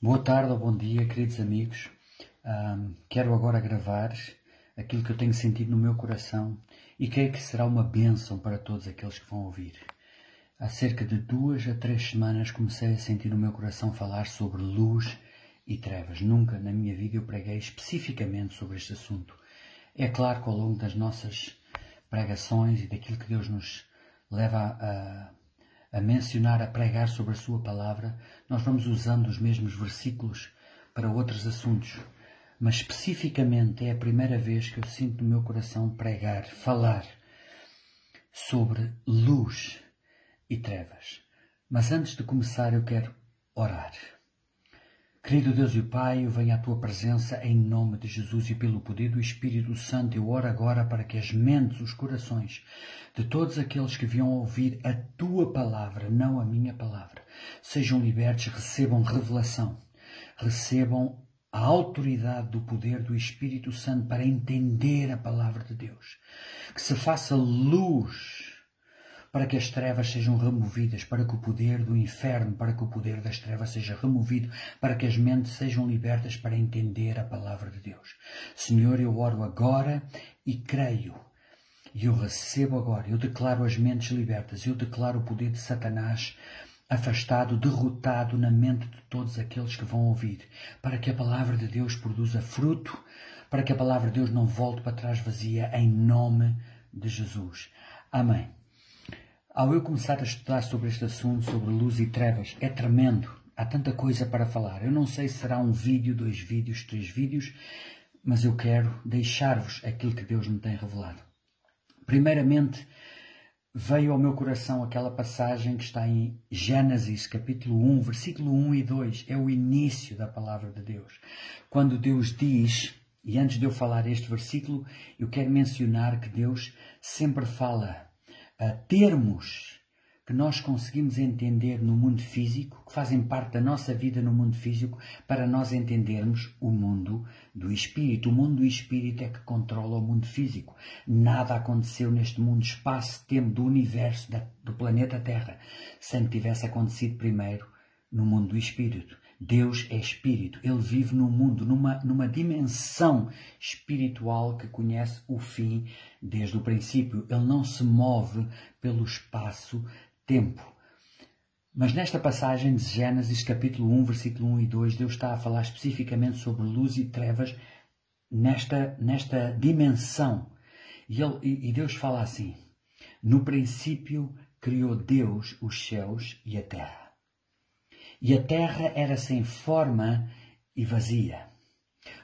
Boa tarde ou bom dia, queridos amigos. Quero agora gravar aquilo que eu tenho sentido no meu coração e creio que será uma bênção para todos aqueles que vão ouvir. Há cerca de 2 a 3 semanas comecei a sentir no meu coração falar sobre luz e trevas. Nunca na minha vida eu preguei especificamente sobre este assunto. É claro que ao longo das nossas pregações e daquilo que Deus nos leva a mencionar, a pregar sobre a sua palavra, nós vamos usando os mesmos versículos para outros assuntos. Mas especificamente é a primeira vez que eu sinto no meu coração pregar, falar sobre luz e trevas. Mas antes de começar eu quero orar. Querido Deus e Pai, eu venho à Tua presença em nome de Jesus e pelo poder do Espírito Santo. Eu oro agora para que as mentes, os corações de todos aqueles que viam ouvir a Tua palavra, não a minha palavra, sejam libertos, recebam revelação, recebam a autoridade do poder do Espírito Santo para entender a palavra de Deus. Que se faça luz para que as trevas sejam removidas, para que o poder do inferno, para que o poder das trevas seja removido, para que as mentes sejam libertas para entender a palavra de Deus. Senhor, eu oro agora e creio, e eu recebo agora, eu declaro as mentes libertas, eu declaro o poder de Satanás afastado, derrotado na mente de todos aqueles que vão ouvir, para que a palavra de Deus produza fruto, para que a palavra de Deus não volte para trás vazia, em nome de Jesus. Amém. Ao eu começar a estudar sobre este assunto, sobre luz e trevas, é tremendo. Há tanta coisa para falar. Eu não sei se será um vídeo, 2 vídeos, 3 vídeos, mas eu quero deixar-vos aquilo que Deus me tem revelado. Primeiramente, veio ao meu coração aquela passagem que está em Gênesis, capítulo 1, versículo 1 e 2. É o início da palavra de Deus. Quando Deus diz, e antes de eu falar este versículo, eu quero mencionar que Deus sempre fala termos que nós conseguimos entender no mundo físico, que fazem parte da nossa vida no mundo físico, para nós entendermos o mundo do Espírito. O mundo do Espírito é que controla o mundo físico. Nada aconteceu neste mundo, espaço, tempo, do universo, do planeta Terra, sem que tivesse acontecido primeiro no mundo do Espírito. Deus é Espírito. Ele vive no mundo, numa dimensão espiritual que conhece o fim desde o princípio. Ele não se move pelo espaço-tempo. Mas nesta passagem de Gênesis, capítulo 1, versículo 1 e 2, Deus está a falar especificamente sobre luz e trevas nesta dimensão. E Deus fala assim: no princípio criou Deus os céus e a terra. E a terra era sem forma e vazia.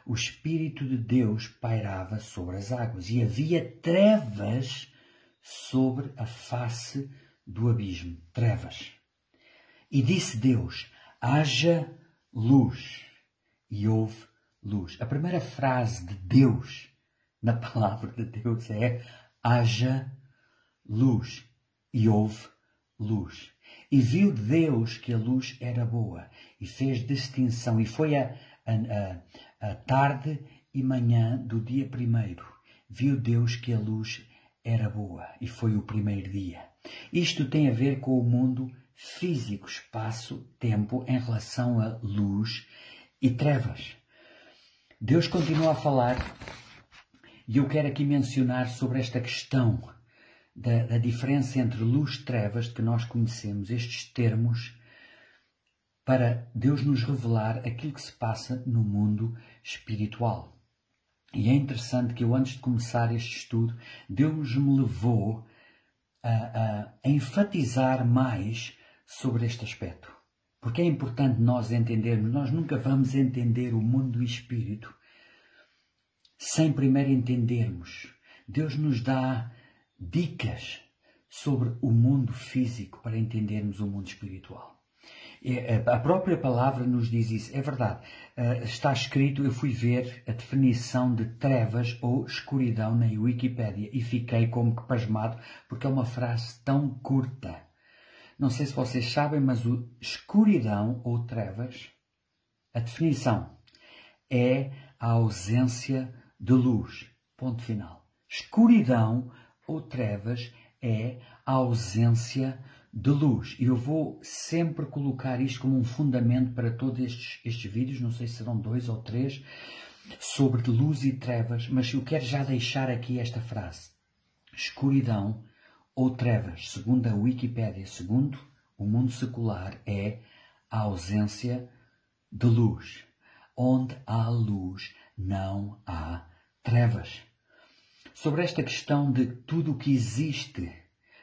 O Espírito de Deus pairava sobre as águas e havia trevas sobre a face do abismo. Trevas. E disse Deus: haja luz. E houve luz. A primeira frase de Deus na palavra de Deus é: haja luz. E houve luz. E viu Deus que a luz era boa, e fez distinção, e foi a tarde e manhã do dia primeiro. Viu Deus que a luz era boa, e foi o primeiro dia. Isto tem a ver com o mundo físico, espaço, tempo, em relação a luz e trevas. Deus continua a falar, e eu quero aqui mencionar sobre esta questão da diferença entre luz e trevas, de que nós conhecemos estes termos, para Deus nos revelar aquilo que se passa no mundo espiritual. E é interessante que eu, antes de começar este estudo, Deus me levou a enfatizar mais sobre este aspecto. Porque é importante nós entendermos, nós nunca vamos entender o mundo do espírito sem primeiro entendermos. Deus nos dá dicas sobre o mundo físico para entendermos o mundo espiritual. A própria palavra nos diz isso. É verdade. Está escrito, eu fui ver a definição de trevas ou escuridão na Wikipédia e fiquei como que pasmado, porque é uma frase tão curta. Não sei se vocês sabem, mas o escuridão ou trevas, a definição é a ausência de luz. Ponto final. Escuridão ou trevas é a ausência de luz. E eu vou sempre colocar isto como um fundamento para todos estes vídeos, não sei se serão 2 ou 3, sobre luz e trevas, mas eu quero já deixar aqui esta frase. Escuridão ou trevas, segundo a Wikipédia, segundo o mundo secular, é a ausência de luz. Onde há luz, não há trevas. Sobre esta questão de tudo o que existe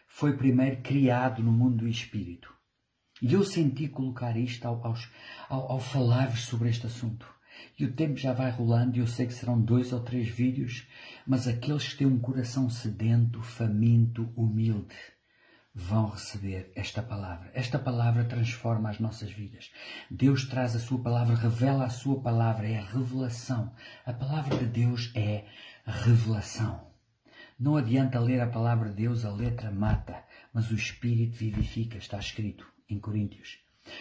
foi primeiro criado no mundo do espírito. E eu senti colocar isto ao falar-vos sobre este assunto. E o tempo já vai rolando e eu sei que serão 2 ou 3 vídeos, mas aqueles que têm um coração sedento, faminto, humilde, vão receber esta palavra. Esta palavra transforma as nossas vidas. Deus traz a sua palavra, revela a sua palavra, é a revelação. A palavra de Deus é a revelação. Não adianta ler a palavra de Deus, a letra mata, mas o Espírito vivifica, está escrito em Coríntios.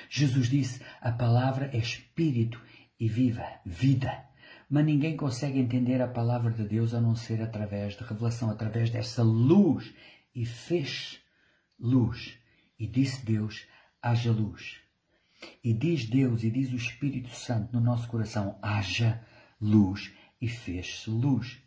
Jesus disse, a palavra é Espírito e viva, vida. Mas ninguém consegue entender a palavra de Deus a não ser através de revelação, através dessa luz. E fez luz. E disse Deus, haja luz. E diz Deus e diz o Espírito Santo no nosso coração, haja luz. E fez-se luz.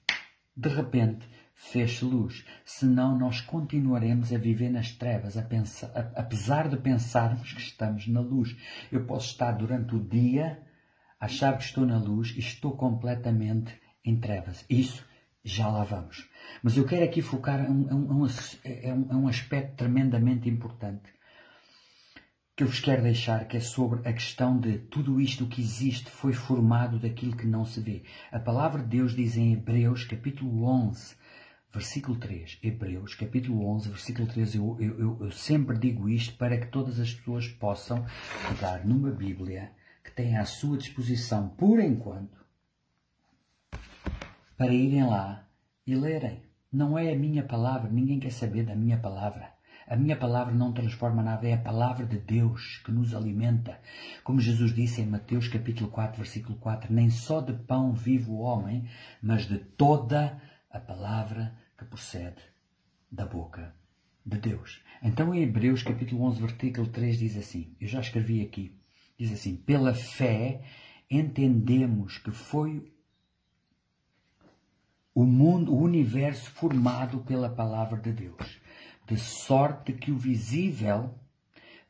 De repente, fez-se luz. Senão nós continuaremos a viver nas trevas, apesar de pensarmos que estamos na luz. Eu posso estar durante o dia, achar que estou na luz e estou completamente em trevas. Isso já lá vamos. Mas eu quero aqui focar um aspecto tremendamente importante que eu vos quero deixar, que é sobre a questão de tudo isto que existe foi formado daquilo que não se vê. A palavra de Deus diz em Hebreus, capítulo 11, versículo 3. Hebreus, capítulo 11, versículo 3. Eu sempre digo isto para que todas as pessoas possam pegar numa Bíblia que tenha à sua disposição, por enquanto, para irem lá e lerem. Não é a minha palavra, ninguém quer saber da minha palavra. A minha palavra não transforma nada, é a palavra de Deus que nos alimenta. Como Jesus disse em Mateus capítulo 4, versículo 4, nem só de pão vive o homem, mas de toda a palavra que procede da boca de Deus. Então em Hebreus capítulo 11, versículo 3 diz assim, eu já escrevi aqui, diz assim, pela fé entendemos que foi o mundo, o universo formado pela palavra de Deus, de sorte que o visível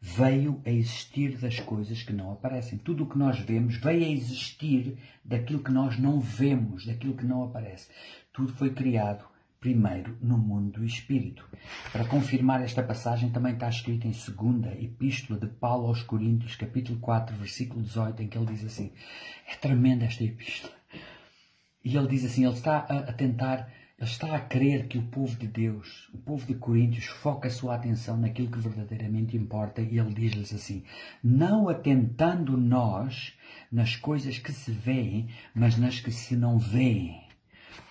veio a existir das coisas que não aparecem. Tudo o que nós vemos veio a existir daquilo que nós não vemos, daquilo que não aparece. Tudo foi criado primeiro no mundo do Espírito. Para confirmar esta passagem também está escrito em 2ª Epístola de Paulo aos Coríntios, capítulo 4, versículo 18, em que ele diz assim, é tremenda esta epístola. E ele diz assim, ele está a querer que o povo de Deus, o povo de Coríntios, foque a sua atenção naquilo que verdadeiramente importa. E ele diz-lhes assim, não atentando nós nas coisas que se veem, mas nas que se não veem.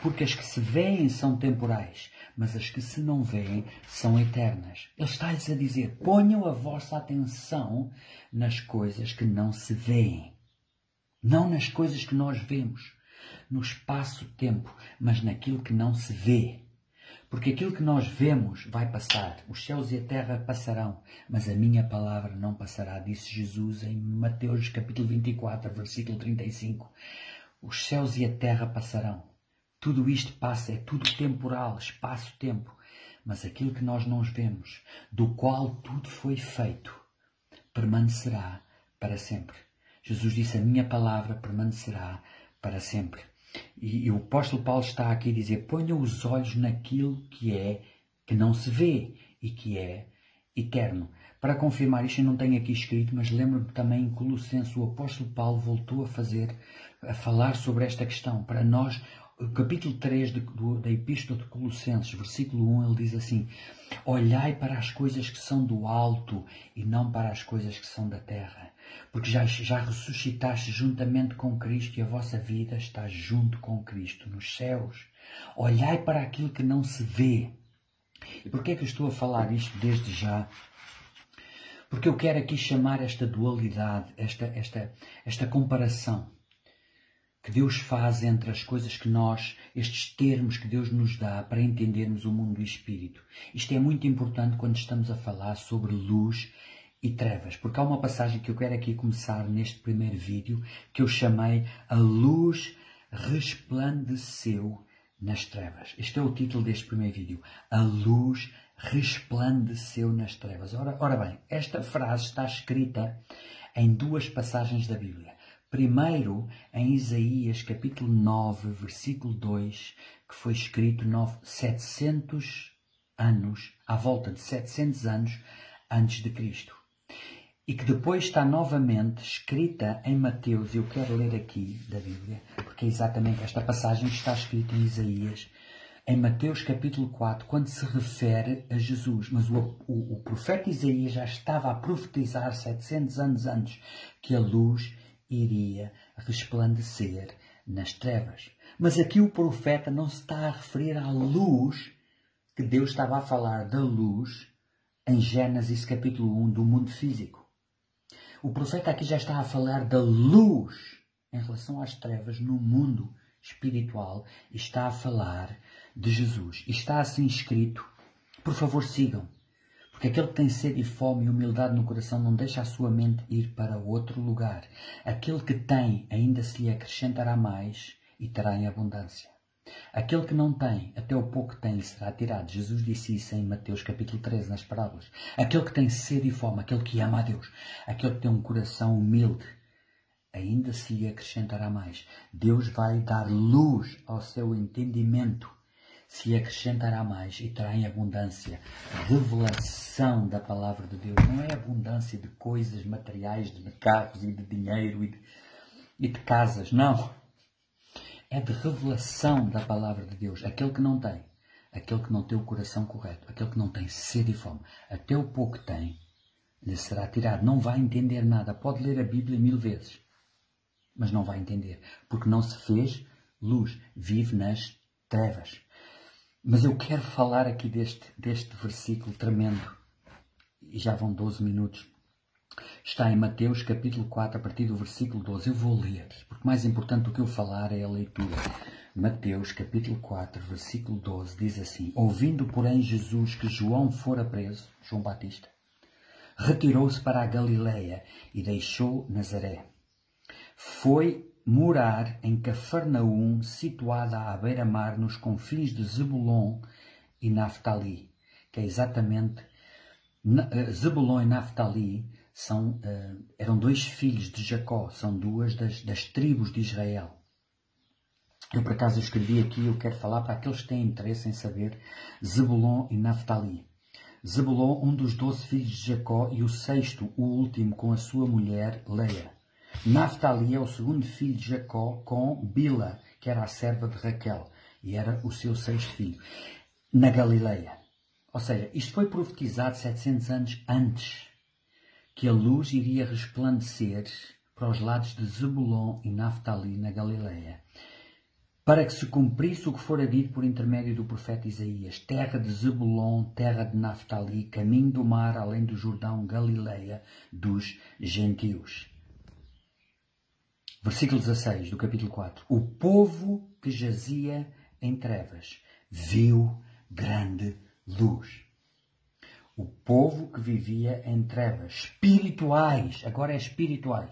Porque as que se veem são temporais, mas as que se não veem são eternas. Ele está-lhes a dizer, ponham a vossa atenção nas coisas que não se veem, não nas coisas que nós vemos, no espaço-tempo, mas naquilo que não se vê. Porque aquilo que nós vemos vai passar, os céus e a terra passarão, mas a minha palavra não passará, disse Jesus em Mateus capítulo 24, versículo 35. Os céus e a terra passarão. Tudo isto passa, é tudo temporal, espaço-tempo. Mas aquilo que nós não vemos, do qual tudo foi feito, permanecerá para sempre. Jesus disse, a minha palavra permanecerá para sempre. E o apóstolo Paulo está aqui a dizer, ponham os olhos naquilo que não se vê e que é eterno. Para confirmar isto, eu não tenho aqui escrito, mas lembro-me também em Colossenses, o apóstolo Paulo voltou a falar sobre esta questão. Para nós, o capítulo 3 da Epístola de Colossenses, versículo 1, ele diz assim, olhai para as coisas que são do alto e não para as coisas que são da terra, porque já ressuscitaste juntamente com Cristo e a vossa vida está junto com Cristo nos céus. Olhai para aquilo que não se vê. E porquê é que eu estou a falar isto desde já? Porque eu quero aqui chamar esta dualidade, esta comparação, que Deus faz entre as coisas que nós, estes termos que Deus nos dá para entendermos o mundo do Espírito. Isto é muito importante quando estamos a falar sobre luz e trevas, porque há uma passagem que eu quero aqui começar neste primeiro vídeo, que eu chamei A Luz Resplandeceu nas Trevas. Este é o título deste primeiro vídeo. A luz resplandeceu nas trevas. Ora bem, esta frase está escrita em duas passagens da Bíblia. Primeiro, em Isaías, capítulo 9, versículo 2, que foi escrito 700 anos, à volta de 700 anos antes de Cristo. E que depois está novamente escrita em Mateus, e eu quero ler aqui da Bíblia, porque é exatamente esta passagem que está escrita em Isaías, em Mateus capítulo 4, quando se refere a Jesus. Mas o profeta Isaías já estava a profetizar 700 anos antes que a luz iria resplandecer nas trevas. Mas aqui o profeta não se está a referir à luz, que Deus estava a falar da luz em Gênesis capítulo 1 do mundo físico. O profeta aqui já está a falar da luz em relação às trevas no mundo espiritual e está a falar de Jesus. E está assim escrito, por favor sigam, porque aquele que tem sede e fome e humildade no coração não deixa a sua mente ir para outro lugar. Aquele que tem ainda se lhe acrescentará mais e terá em abundância. Aquele que não tem, até o pouco que tem, será tirado. Jesus disse isso em Mateus capítulo 13, nas parábolas. Aquele que tem sede e fome, aquele que ama a Deus, aquele que tem um coração humilde, ainda se lhe acrescentará mais. Deus vai dar luz ao seu entendimento, se lhe acrescentará mais e terá em abundância. Revelação da palavra de Deus. Não é abundância de coisas materiais, de carros e de dinheiro e de casas, não. É de revelação da palavra de Deus. Aquele que não tem, aquele que não tem o coração correto, aquele que não tem sede e fome, até o pouco que tem, lhe será tirado. Não vai entender nada. Pode ler a Bíblia 1000 vezes, mas não vai entender, porque não se fez luz. Vive nas trevas. Mas eu quero falar aqui deste versículo tremendo, e já vão 12 minutos. Está em Mateus capítulo 4, a partir do versículo 12. Eu vou ler, porque mais importante do que eu falar é a leitura. Mateus capítulo 4, versículo 12, diz assim: Ouvindo, porém, Jesus que João fora preso, João Batista, retirou-se para a Galileia e deixou Nazaré. Foi morar em Cafarnaum, situada à beira-mar, nos confins de Zebulon e Naftali, que é exatamente... Zebulon e Naftali eram dois filhos de Jacó, são duas das tribos de Israel. Eu, por acaso, escrevi aqui, eu quero falar para aqueles que têm interesse em saber, Zebulon e Naftali. Zebulon, um dos 12 filhos de Jacó, e o sexto, o último, com a sua mulher, Leia. Naftali é o segundo filho de Jacó com Bila, que era a serva de Raquel, e era o seu sexto filho, na Galileia. Ou seja, isto foi profetizado 700 anos antes, que a luz iria resplandecer para os lados de Zebulon e Naftali, na Galileia, para que se cumprisse o que fora dito por intermédio do profeta Isaías: terra de Zebulon, terra de Naftali, caminho do mar, além do Jordão, Galileia dos gentios. Versículo 16 do capítulo 4. O povo que jazia em trevas viu grande luz. O povo que vivia em trevas espirituais, agora é espirituais,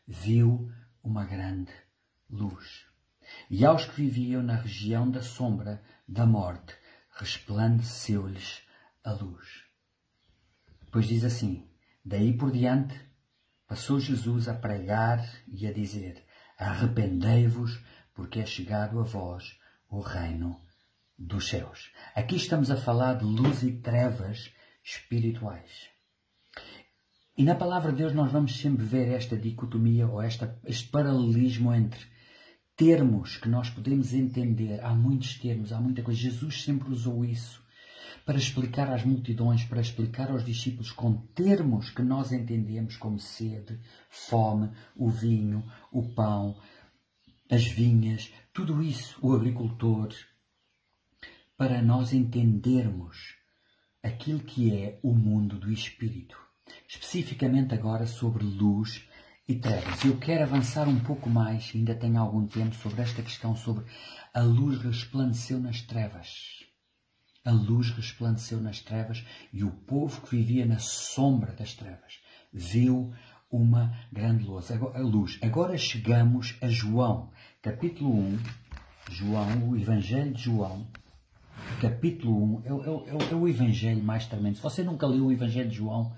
viu uma grande luz. E aos que viviam na região da sombra da morte, resplandeceu-lhes a luz. Depois diz assim: daí por diante, passou Jesus a pregar e a dizer: arrependei-vos, porque é chegado a vós o reino dos céus. Aqui estamos a falar de luz e trevas espirituais. E na palavra de Deus nós vamos sempre ver esta dicotomia ou este paralelismo entre termos que nós podemos entender. Há muitos termos, há muita coisa. Jesus sempre usou isso para explicar às multidões, para explicar aos discípulos com termos que nós entendemos como sede, fome, o vinho, o pão, as vinhas, tudo isso, o agricultor, para nós entendermos aquilo que é o mundo do Espírito. Especificamente agora sobre luz e trevas. Eu quero avançar um pouco mais, ainda tenho algum tempo, sobre esta questão, sobre a luz resplandeceu nas trevas. A luz resplandeceu nas trevas e o povo que vivia na sombra das trevas viu uma grande luz. Agora chegamos a João, capítulo 1, João, o Evangelho de João, capítulo 1, é o Evangelho mais tremendo. Se você nunca leu o Evangelho de João,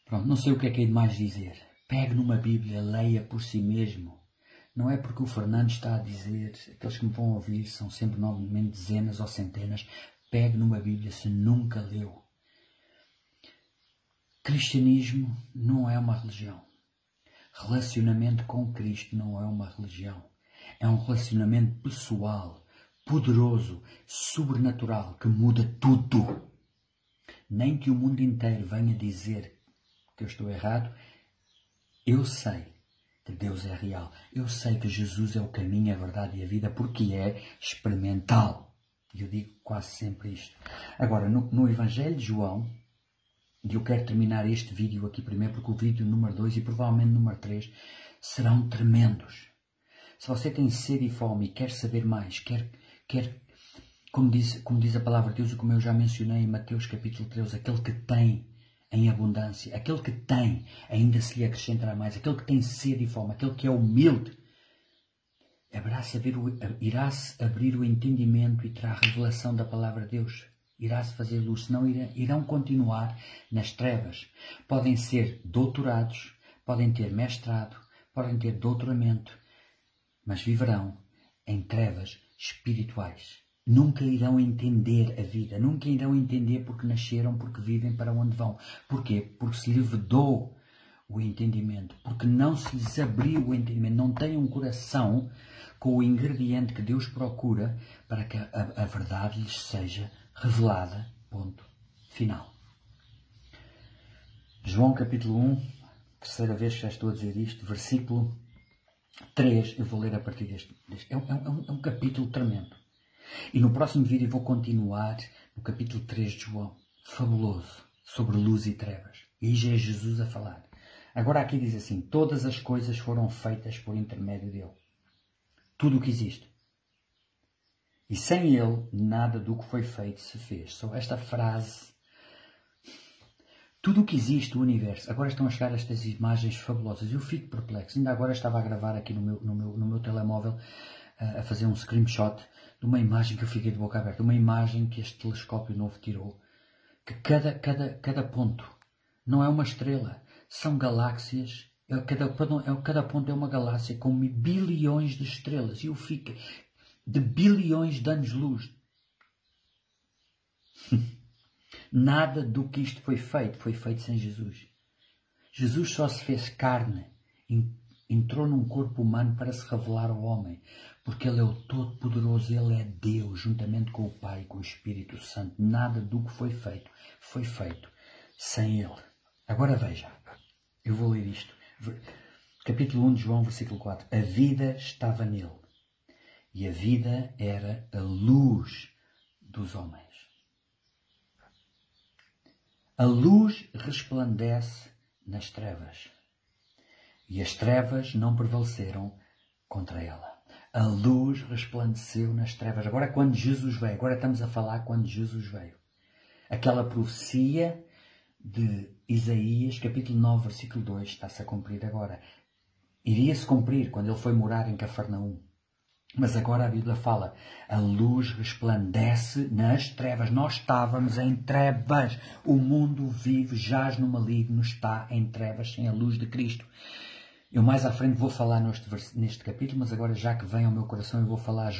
pronto, não sei o que é de mais dizer. Pegue numa Bíblia, leia por si mesmo. Não é porque o Fernando está a dizer, aqueles que me vão ouvir são sempre novamente dezenas ou centenas. Pegue numa Bíblia se nunca leu. Cristianismo não é uma religião. Relacionamento com Cristo não é uma religião. É um relacionamento pessoal, poderoso, sobrenatural, que muda tudo. Nem que o mundo inteiro venha dizer que eu estou errado, eu sei que Deus é real. Eu sei que Jesus é o caminho, a verdade e a vida, porque é experimental. E eu digo quase sempre isto. Agora, no Evangelho de João, e eu quero terminar este vídeo aqui primeiro, porque o vídeo número 2 e provavelmente número 3 serão tremendos. Se você tem sede e fome e quer saber mais, como diz a palavra de Deus, e como eu já mencionei em Mateus capítulo 13, aquele que tem em abundância, aquele que tem, ainda se lhe acrescentará mais, aquele que tem sede e fome, aquele que é humilde, irá-se abrir o entendimento e terá a revelação da palavra de Deus. Irá-se fazer luz, senão irão continuar nas trevas. Podem ser doutorados, podem ter mestrado, podem ter doutoramento, mas viverão em trevas espirituais. Nunca irão entender a vida, nunca irão entender porque nasceram, porque vivem, para onde vão. Porquê? Porque se lhe vedou o entendimento, porque não se lhes abriu o entendimento, não têm um coração com o ingrediente que Deus procura para que a verdade lhes seja revelada. Ponto final. João capítulo 1, terceira vez que já estou a dizer isto, versículo 3, eu vou ler a partir deste. É um capítulo tremendo. E no próximo vídeo vou continuar no capítulo 3 de João, fabuloso, sobre luz e trevas. E já é Jesus a falar. Agora aqui diz assim, todas as coisas foram feitas por intermédio dele. Tudo o que existe. E sem ele, nada do que foi feito se fez. Só esta frase. Tudo o que existe, o universo. Agora estão a chegar estas imagens fabulosas. Eu fico perplexo. Ainda agora estava a gravar aqui no meu telemóvel, a fazer um screenshot de uma imagem que eu fiquei de boca aberta. Uma imagem que este telescópio novo tirou. Que cada ponto não é uma estrela. São galáxias. Cada ponto é uma galáxia com bilhões de estrelas. E eu fico de bilhões de anos-luz. Nada do que isto foi feito sem Jesus. Jesus só se fez carne, entrou num corpo humano para se revelar ao homem, porque Ele é o Todo-Poderoso, Ele é Deus, juntamente com o Pai e com o Espírito Santo. Nada do que foi feito sem Ele. Agora veja, eu vou ler isto. Capítulo 1 de João, versículo 4. A vida estava nele, e a vida era a luz dos homens. A luz resplandece nas trevas, e as trevas não prevaleceram contra ela. A luz resplandeceu nas trevas. Agora quando Jesus veio, agora estamos a falar quando Jesus veio. Aquela profecia de Isaías, capítulo 9, versículo 2, está-se a cumprir agora. Iria-se cumprir quando ele foi morar em Cafarnaum. Mas agora a Bíblia fala, a luz resplandece nas trevas. Nós estávamos em trevas. O mundo vive, jaz no maligno, está em trevas sem a luz de Cristo. Eu mais à frente vou falar neste capítulo, mas agora já que vem ao meu coração eu vou falar.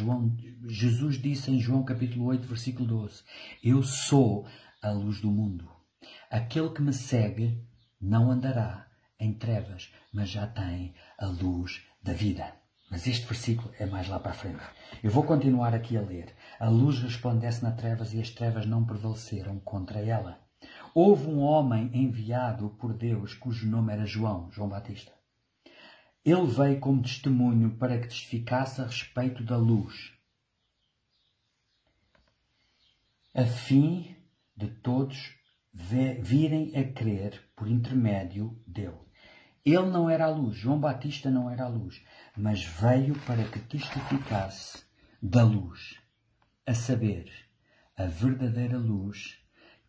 Jesus disse em João capítulo 8, versículo 12, eu sou a luz do mundo. Aquele que me segue não andará em trevas, mas já tem a luz da vida. Mas este versículo é mais lá para a frente. Eu vou continuar aqui a ler. A luz resplandece nas trevas e as trevas não prevaleceram contra ela. Houve um homem enviado por Deus cujo nome era João Batista. Ele veio como testemunho para que testificasse a respeito da luz, a fim de todos virem a crer por intermédio dele. Ele não era a luz, João Batista não era a luz, mas veio para que testificasse da luz, a saber, a verdadeira luz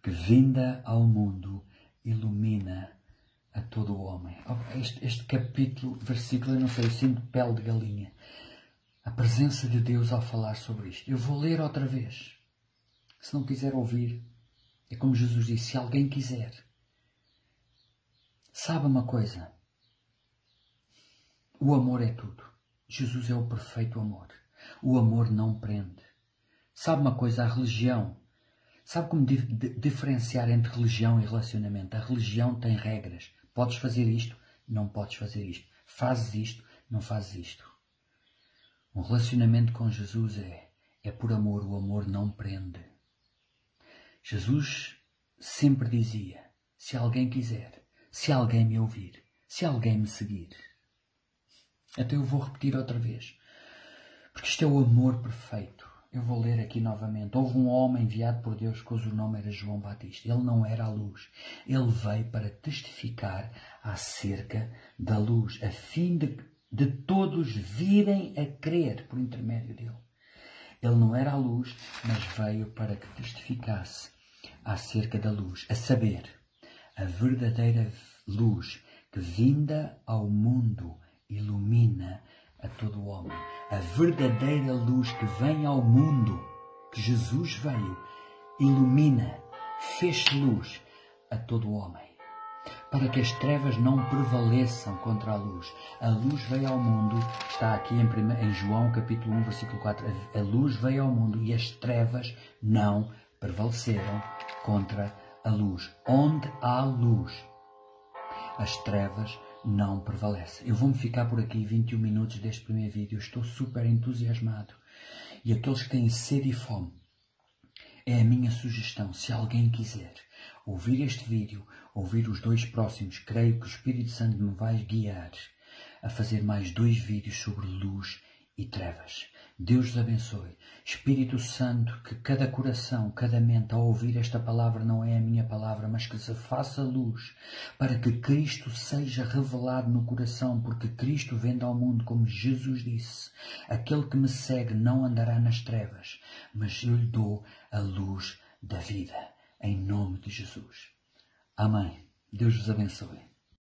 que, vinda ao mundo, ilumina a todo o homem. Este capítulo, versículo, eu não sei, eu sinto pele de galinha. A presença de Deus ao falar sobre isto. Eu vou ler outra vez. Se não quiser ouvir, é como Jesus disse, se alguém quiser. Sabe uma coisa? O amor é tudo. Jesus é o perfeito amor. O amor não prende. Sabe uma coisa? A religião. Sabe como diferenciar entre religião e relacionamento? A religião tem regras. Podes fazer isto, não podes fazer isto. Fazes isto, não fazes isto. Um relacionamento com Jesus é por amor. O amor não prende. Jesus sempre dizia, se alguém quiser, se alguém me ouvir, se alguém me seguir. Até eu vou repetir outra vez, porque isto é o amor perfeito. Eu vou ler aqui novamente. Houve um homem enviado por Deus cujo nome era João Batista. Ele não era a luz. Ele veio para testificar acerca da luz, a fim de todos virem a crer por intermédio dele. Ele não era a luz, mas veio para que testificasse acerca da luz, a saber, a verdadeira luz que, vinda ao mundo, ilumina a todo o homem. A verdadeira luz que vem ao mundo, que Jesus veio, ilumina, fez luz a todo o homem. Para que as trevas não prevaleçam contra a luz. A luz veio ao mundo, está aqui em João capítulo 1, versículo 4. A luz veio ao mundo e as trevas não prevaleceram contra a luz. Onde há luz, as trevas não prevalecem. Eu vou-me ficar por aqui 21 minutos deste primeiro vídeo. Estou super entusiasmado. E aqueles que têm sede e fome, é a minha sugestão, se alguém quiser ouvir este vídeo, ouvir os 2 próximos, creio que o Espírito Santo me vai guiar a fazer mais 2 vídeos sobre luz e trevas. Deus os abençoe. Espírito Santo, que cada coração, cada mente ao ouvir esta palavra não é a minha palavra, mas que se faça luz para que Cristo seja revelado no coração, porque Cristo vem ao mundo, como Jesus disse. Aquele que me segue não andará nas trevas, mas eu lhe dou a luz da vida. Em nome de Jesus. Amém. Deus vos abençoe.